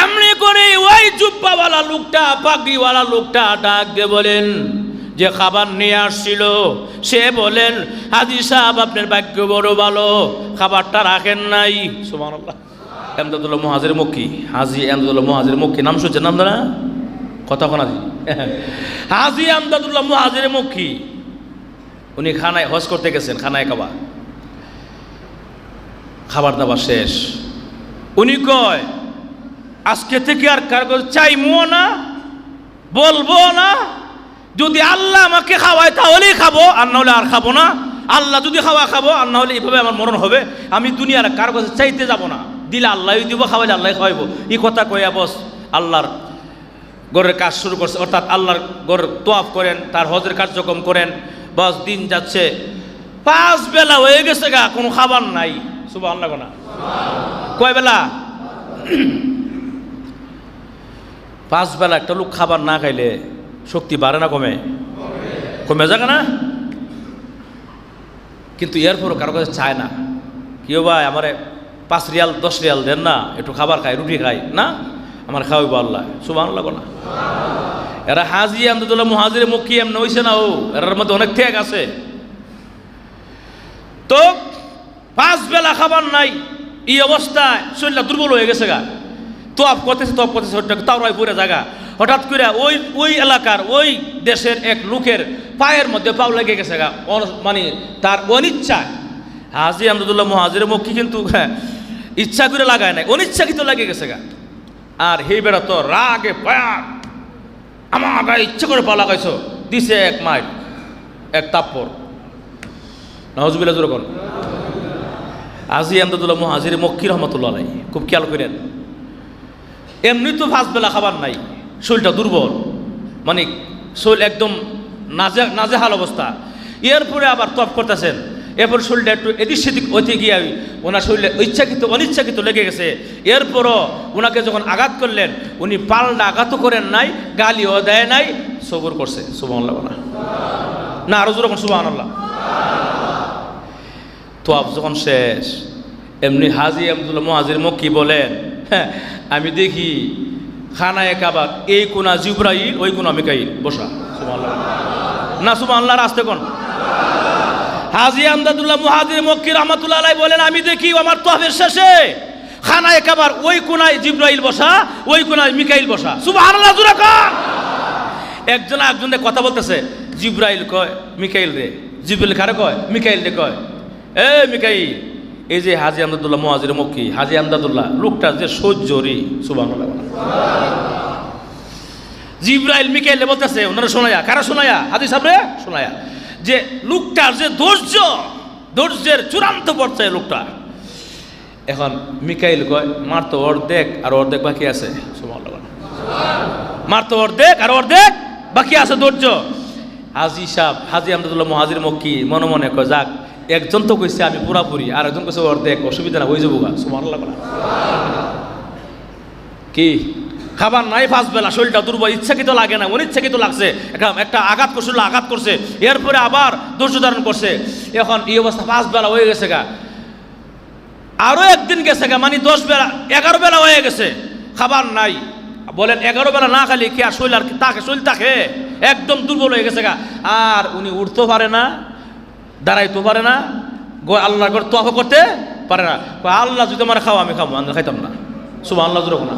এমনি করে ওই জুব্বাওয়ালা লোকটা, পাগড়িওয়ালা লোকটা ডাক দিয়ে বলেন, যে খাবার নিয়ে আসছিল সে বলেন, হাজী সাহেব আপনার ভাগ্য বড় ভালো, খাবারটা রাখেন নাই। সুবহানাল্লাহ। এমদাদুল্লাহ মুহাজির মক্কি, হাজী এমদাদুল্লাহ মুহাজির মক্কি, নাম শুনছেন নাম না? কথা কোন হাজী? হাজী এমদাদুল্লাহ মুহাজির মক্কি। উনি খানায় হজ করতে গেছেন, খানায় কাবা, খাবার দাবার শেষ। উনি কয়, আজকে থেকে আর কার কাছে চাইমো না, বলবো না, যদি আল্লাহ আমাকে খাওয়ায় তাহলেই খাবো, আর না হলে আর খাবো না। আল্লাহ যদি খাওয়া খাবো, আর না হলে এইভাবে আমার মরণ হবে। আমি দুনিয়ার কার কাছে চাইতে যাব না, দিলে আল্লাহই দিব, খাওয়াইলে আল্লাহ খাওয়াইবো। এই কথা কইয়া বস আল্লাহর গড়ের কাজ শুরু করছে, অর্থাৎ আল্লাহর গড় তোয়াফ করেন, তার হজের কার্যক্রম করেন। বস দিন যাচ্ছে, 5 বেলা হয়ে গেছে গা, কোনো খাবার নাই। সুবহানাল্লাহ না? কয় বেলা? 5 বেলা। একটা লোক খাবার না খাইলে শক্তি বাড়ে না কমে? কমে যাবে না? কিন্তু এরপরও কারো কাছে চায় না, কেউ ভাই আমারে 5 রিয়াল 10 রিয়াল দেন না, একটু খাবার খাই, রুটি খাই না, আমার খাওয়াইবো আল্লাহ। সুবহানাল্লাহ না? এরা হাজী এমদাদুল্লাহ মুহাজির মক্কি এমন হইছে না, ও এর মধ্যে অনেক ত্যাগ আছে। তো 5 বেলা খাবার নাই, এই অবস্থায় শরীরটা দুর্বল হয়ে গেছে গা, তোয়াফ করতেছে তাওরাই পড়ে জায়গা। হঠাৎ করে ওই এলাকার ওই দেশের এক লোকের পায়ের মধ্যে পাও লেগে গেছে গা, মানে তার অনিচ্ছায়। হাজী এমদাদুল্লাহ মুহাজির মক্কি কিন্তু ইচ্ছা করে লাগায় নাই, অনিচ্ছাকৃত লেগে গেছে গা। আর সেই বেড়া তো রাগে পায়া, আমার গায়ে ইচ্ছা করে পা লাগাইছো, দিছে এক মাইল, এক তাপ্পর। নাউজুবিল্লাহ জোরে কোন। হাজী এমদাদুল্লাহ মুহাজির মক্কি রহমতুল্লাহ আলাইহি খুব খেয়াল করেন, এমনি তো 5 বেলা খাবার নাই, শরীরটা দুর্বল, মানে শরীর একদম নাজেহাল অবস্থা। এরপরে আবার তপ করতেছেন, এরপর শরীরটা একটু এদিক সেদিক হইতে গিয়ে ওনার শরীরে ইচ্ছাকৃত অনিচ্ছাকৃত লেগে গেছে। এরপরও ওনাকে যখন আঘাত করলেন, উনি পাল্টা আঘাতও করেন নাই, গালিও দেয় নাই, সবর করছে। সুবহানাল্লাহ না? আরো জোরে কোন সুবহানাল্লাহ। তোয়াফ যখন শেষ, এমনি হাজী এমদাদুল্লাহ মুহাজির মক্কি বলেন, হ্যাঁ আমি দেখি খানায়ে কাবা এই কোনা জিবরাইল, ওই কোনা মিকাইল বসা। সুবহানাল্লাহ না? সুবহানাল্লাহ আসতে কোন। হাজী এমদাদুল্লাহ মুহাজির মক্কি রহমাতুল্লাহ আলাইহি বলেন, আমি দেখি আমার তোয়াফের শেষে খানায়ে কাবার ওই কোনায় জিবরাইল বসা, ওই কোনায় মিকাইল বসা। সুবহানাল্লাহ জোরে কোন। একজন একজনের কথা বলতেছে, জিবরাইল কয় মিকাইল রে, জিবরাইল কারে কয়? মিকাইল রে কয়, এ মিকাইল। এই যে হাজী এমদাদুল্লাহ মুহাজির মক্কি, হাজী এমদাদুল্লাহ লোকটা যে সহ্যরি। সুবহানাল্লাহ। জিবরাইল মিকাইল বলতেছে, ওনারা শোনায়া, কারা শোনায়া? হাজী সাহেব রে শোনায়া, যে লোকটার যে ধৈর্যের চূড়ান্ত পর্যায়ে লোকটা। এখন মিকাইল কয়, মার তো অর্ধেক আর অর্ধেক বাকি আছে। সুবহানাল্লাহ। মার তো অর্ধেক আর অর্ধেক বাকি আছে ধৈর্য। হাজী সাহেব, হাজী এমদাদুল্লাহ মুহাজির মক্কি মনে মনে কয়, যাক একজন তো কইছে আমি পুরাপুরি, আর একজন কইছে অর্ধেক, অসুবিধা না, হয়ে যাবো গা। সুবহানাল্লাহ। কি খাবার নাই 5 বেলা, শরীরটা দুর্বল, ইচ্ছাকৃত লাগে না, অনিচ্ছাকৃত লাগছে, একটা আঘাত করছিল, আঘাত করছে, এরপরে আবার ধৈর্য ধারণ করছে। এখন এই অবস্থা 5 বেলা হয়ে গেছে গা, আরো একদিন গেছে গা, মানে 10 বেলা 11 বেলা হয়ে গেছে, খাবার নাই। বলেন 11 বেলা না খালি কি আর শরীর আর শরীর থাকে একদম দুর্বল হয়ে গেছে গা। আর উনি উঠতেও পারে না, দাঁড়াইতেও পারে না, আল্লাহর ঘর তোয়াফ করতে পারে না। আল্লাহ যদি আমার খাওয়া আমি খাবো, আমি খাইতাম না। সুবহানাল্লাহ জোরে না?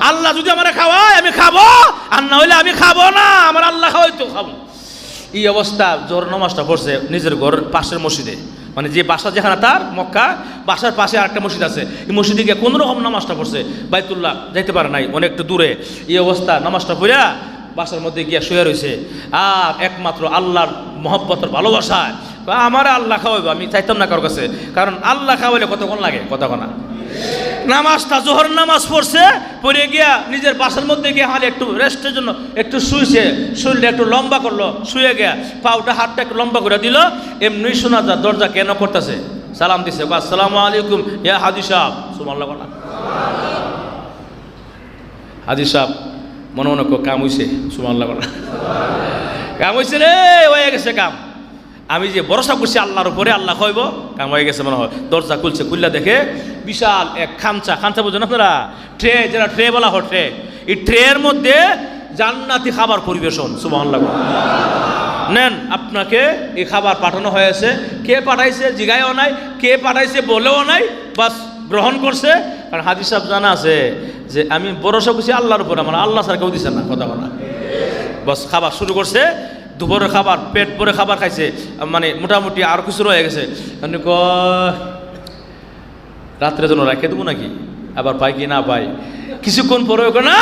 আল্লাহ যদি আমার খাওয়ায় আমি খাবো, আর না হইলে আমি খাবো না, আমার আল্লাহ খাওয়াই তো খাবো। এই অবস্থা জোহর নামাজটা পড়ছে নিজের ঘর পাশের মসজিদে, মানে যে বাসা যেখানে তার মক্কা, বাসার পাশে আরেকটা মসজিদ আছে, এই মসজিদে গিয়ে কোনো রকম নামাজটা পড়ছে, বাইতুল্লাহ যাইতে পারে নাই, অনেকটা দূরে। এই অবস্থা নামাজটা পড়িয়া বাসার মধ্যে গিয়া শুয়ে রয়েছে, আর একমাত্র আল্লাহর মহব্বতের ভালোবাসায় আমার আল্লাহ খাওয়াইবো, আমি চাইতাম না কারোর কাছে, কারণ আল্লাহ খাওয়াইলে কতক্ষণ লাগে, কতক্ষণ না। নামাজটা জোহর নামাজ পড়ছে, পড়ে গিয়া নিজের বাসার মধ্যে গিয়ে হালে একটু রেস্টের জন্য একটু শুয়েছে, শরীরটা একটু লম্বা করলো, শুয়ে গিয়া পাউটা হাতটা একটু লম্বা করে দিল। এমনি শোনা যায় দরজা কেন করতেছে, সালাম দিছে, আসসালামু আলাইকুম ইয়া হাজী সাহেব। সুবহানাল্লাহ। হাজী সাহেব মনে মনে কাম হইছে। সুবহানাল্লাহ। কাম হইছে রে, হয়ে গেছে কাম। আমি যে ভরসা করছি আল্লাহর উপরে, আল্লাহ খাইব, কাম হয়ে গেছে মনে হয়। দরজা খুলছে, খুললা দেখে বিশাল এক খামচা বুঝেন আপনারা, ট্রে, যেটা ট্রে বলা হয়, ট্রে। এই ট্রের মধ্যে জান্নাতি খাবার পরিবেশন, সুবহানাল্লাহ। নেন, আপনাকে এই খাবার পাঠানো হয়েছে। কে পাঠাইছে জিগায়ও নাই, কে পাঠাইছে বলেও নাই, বাস গ্রহণ করছে। কারণ হাদিস সাহেব জানা আছে যে আমি ভরসা করছি আল্লাহর উপর, আমার আল্লাহ স্যার কেউ দিচ্ছে না, কথা বলা। বাস খাবার শুরু করছে, দুপুরের খাবার, পেট ভরে খাবার খাইছে, মানে মোটামুটি আরও কিছু রয়ে গেছে। আপনি রাত্রের জন্য রেখে দেবো নাকি, আবার পাই কি না পাই। কিছুক্ষণ পরে না,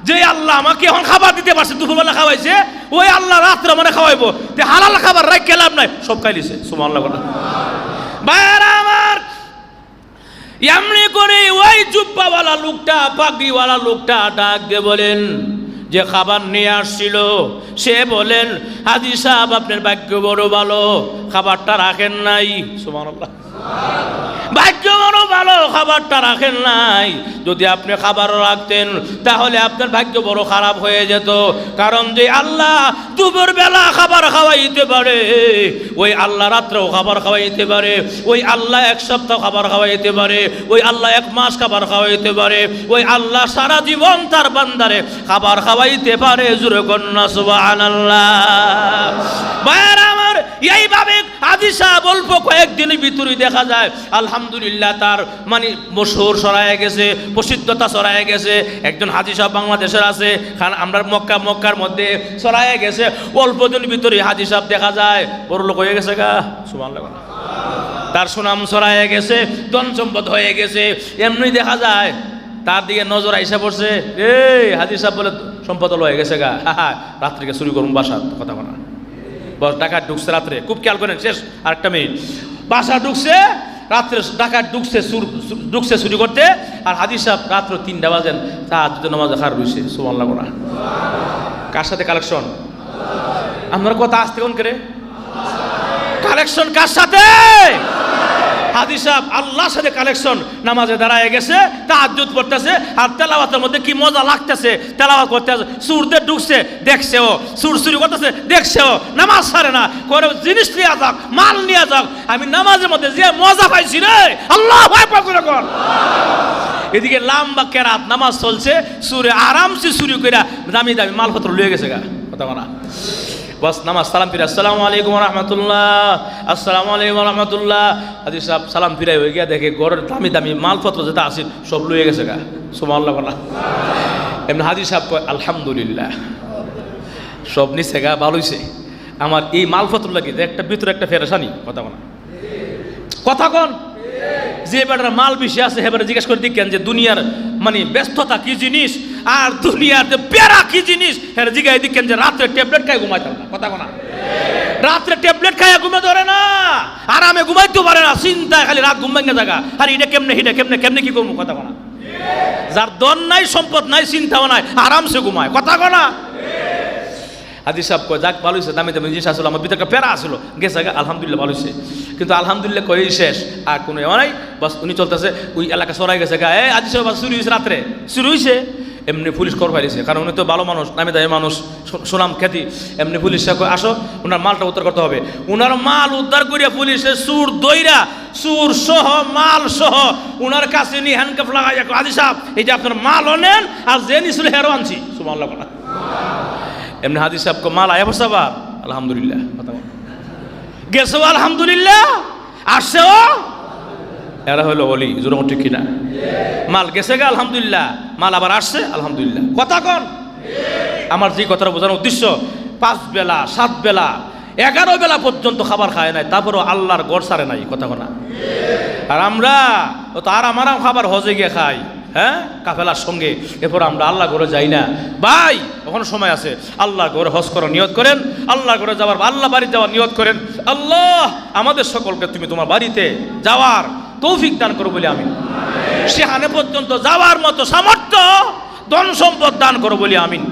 যে আল্লাহ আমাকে এখন খাবার দিতে পারছে, দুপুরবেলা খাওয়াইছে, ওই আল্লাহ রাত্রে মানে খাওয়াইবো, তে হালাল খাবার রাখ লাভ নাই, সব খাইলিছে। সুবহানাল্লাহ। ভাইরা আমার, এমনি করে ওই জুব্বাওয়ালা লোকটা, পাগড়িওয়ালা লোকটা ডাক দিয়ে বলেন, যে খাবার নিয়ে আসছিল, সে বলেন, হাজী সাহেব আপনার ভাগ্য বড় ভালো, খাবারটা রাখেন নাই। সুবহানাল্লাহ। ভাগ্য বড় ভালো, খাবারটা রাখেন নাই। যদি আপনি খাবার রাখতেন তাহলে আপনার ভাগ্য বড় খারাপ হয়ে যেত। কারণ যে আল্লাহ দুপুর বেলা খাবার খাওয়াইতে পারে, ওই আল্লাহ রাত্রেও খাবার খাওয়াইতে পারে, ওই আল্লাহ এক সপ্তাহ খাবার খাওয়াইতে পারে, ওই আল্লাহ এক মাস খাবার খাওয়াইতে পারে, ওই আল্লাহ সারা জীবন তার বান্দারে খাবার খাওয়াইতে পারে। জোরে কন্যা সুবহানাল্লাহ। ভাইরা আমার, এইভাবে হাজী সাহেব অল্প কয়েকদিনের ভিতরেই দেখা যায় আলহামদুলিল্লাহ তার মানে মশহুর ছড়ায় গেছে, প্রসিদ্ধতা ছড়ায় গেছে। একজন হাজী সাহেব বাংলাদেশের আছে, আমরা মক্কার মধ্যে ছড়ায় গেছে। অল্প দিন ভিতরে হাজী সাহেব দেখা যায় বড় লোক হয়ে গেছে গা। সুবহানাল্লাহ। তার সুনাম ছড়ায় গেছে, ধন সম্পদ হয়ে গেছে। এমনি দেখা যায় তার দিকে নজর আইসা পড়ছে, এই হাজী সাহেব বলে সম্পদ হয়ে গেছে গা, রাত্রিকে চুরি করুন বাসার, কথা বলা। বস ডাকাত ঢুকছে রাত্রে, খুব খেয়াল করেন, শেষ আরেকটা মিনিট। বাসা ঢুকছে রাত্রে, ডাকাত ঢুকছে চুরি করতে, আর হাজী সাহেব রাত্র 3টা বাজেন তাহাজ্জুদ নামাজে খাড়া রইছে। সুবহানাল্লাহ। কার সাথে কালেকশন? আপনার কথা আসতে কোন করে কালেকশন কার সাথে? হাজী সাহেব আল্লাহর সাথে কালেকশন, নামাজে দাঁড়ায় গেছে, তাহাজ্জুদ পড়তেছে, আর তেলাওয়াতের মধ্যে কি মজা লাগতেছে, তেলাওয়াত করতেছে। সুরদের ঢুকছে, দেখছে ও, সুর চুরি করতেছে, দেখছে ও, নামাজ ছাড়ে না, করে জিনিস নিয়ে যাক, মাল নিয়ে যাক। আমি নামাজের মধ্যে যে মজা পাইছি রে, আল্লাহু আকবার কর। এদিকে লম্বা কেরাত নামাজ চলছে, সুরে আরামসে চুরি কইরা দামি দামি মালপত্র লয়ে গেছে গা, কথা বলা। বাস নামাজ সালাম ফিরে, আসসালামু আলাইকুম রাহমাতুল্লাহ, আসসালামু আলাইকুম রাহমাতুল্লাহ। হাজী সাহেব সালাম ফিরাই হয়ে গিয়া দেখে ঘরের দামি দামি মালপত্র যেটা আছে সব লয়ে গেছে গা। সুবহানাল্লাহ। এমনি হাজী সাহেব কয় আলহামদুলিল্লাহ, সব নিছে গা, ভালো হইছে। আমার এই মালপত্র লাগে একটা ভিতরে একটা ফেরেশানি, কথা বলা। কথা কন, যে বেটার মাল বেশি আছে এবারে জিজ্ঞেস করে দেখেন যে দুনিয়ার মানে ব্যস্ততা কি জিনিস, আর দুনিয়ার যে প্যারা কি জিনিস, হ্যাঁ জিজ্ঞাসা দেখেন যে রাত্রে ট্যাবলেট খাই ঘুমাইতে পারে না, কথা কোনা। রাত্রে ট্যাবলেট খাইয়া ঘুমে ধরে না, আরামে ঘুমাইতেও পারে না, চিন্তায় খালি রাত ঘুম ভাঙে জায়গা, আর এটা কেমনে হিটা কেমনে কি করবো, কথা কোনা। যার ধন নাই, সম্পদ নাই, চিন্তাও নাই, আরামসে ঘুমায়, কথা কোনা। হাজী সাহেব কয় যাক ভালো হয়েছে, দামি দামি জিনিস আসলো, আমার ভিতরে একটা প্যারা আসলো, গেছে আলহামদুলিল্লাহ ভালো হয়েছে। কিন্তু আলহামদুলিল্লাহ কই শেষ, আর কোনো এমন নাই, বাস উনি চলতেছে, ওই এলাকা সরাই গেছে গা, এই হাজী সাহেব চুরি হয়েছে, রাত্রে চুরি হয়েছে। এমনি পুলিশ কর পাইছে, কারণ উনি তো ভালো মানুষ, নামি দামি মানুষ, সুনাম খ্যাতি। এমনি পুলিশ কয় আসো, ওনার মালটা উদ্ধার করতে হবে। ওনার মাল উদ্ধার করিয়া পুলিশের সুর দইরা, সুর সহ মাল সহ ওনার কাছে নিয়ে হ্যান্ডকাফ লাগাইয়া, হাজী সাহেব এই যে আপনার মাল নেন, আর যে নিছিল হেরো আনছি। সুবহানাল্লাহ। এমনি হাজী সাহেব মাল আয়া বসা বা আলহামদুলিল্লাহ, গেছে আলহামদুলিল্লাহ, আসছেও, এরা হলো অলি, জোর ঠিক কিনা? মাল গেছে গা আলহামদুলিল্লাহ, মাল আবার আসছে আলহামদুলিল্লাহ, কথা কন। আমার যে কথাটা বোঝানোর উদ্দেশ্য, 5 বেলা 7 বেলা 11 বেলা পর্যন্ত খাবার খায় নাই, তারপরও আল্লাহর গড় সারে নাই, কথা কনা। আর আমরা তো আরাম খাবার হজে গিয়ে খাই, হ্যাঁ, কাফেলার সঙ্গে, এরপর আমরা আল্লাহ ঘরে যাই না। ভাই এখন সময় আছে, আল্লাহ ঘরে হজ করার নিয়ত করেন, আল্লাহ ঘরে যাওয়ার, আল্লাহ বাড়ি যাওয়ার নিয়ত করেন। আল্লাহ আমাদের সকলকে তুমি তোমার বাড়িতে যাওয়ার তৌফিক দান করো বলে আমিন। সেখানে পর্যন্ত যাওয়ার মতো সামর্থ্য, ধন সম্পদ দান করো বলে আমিন।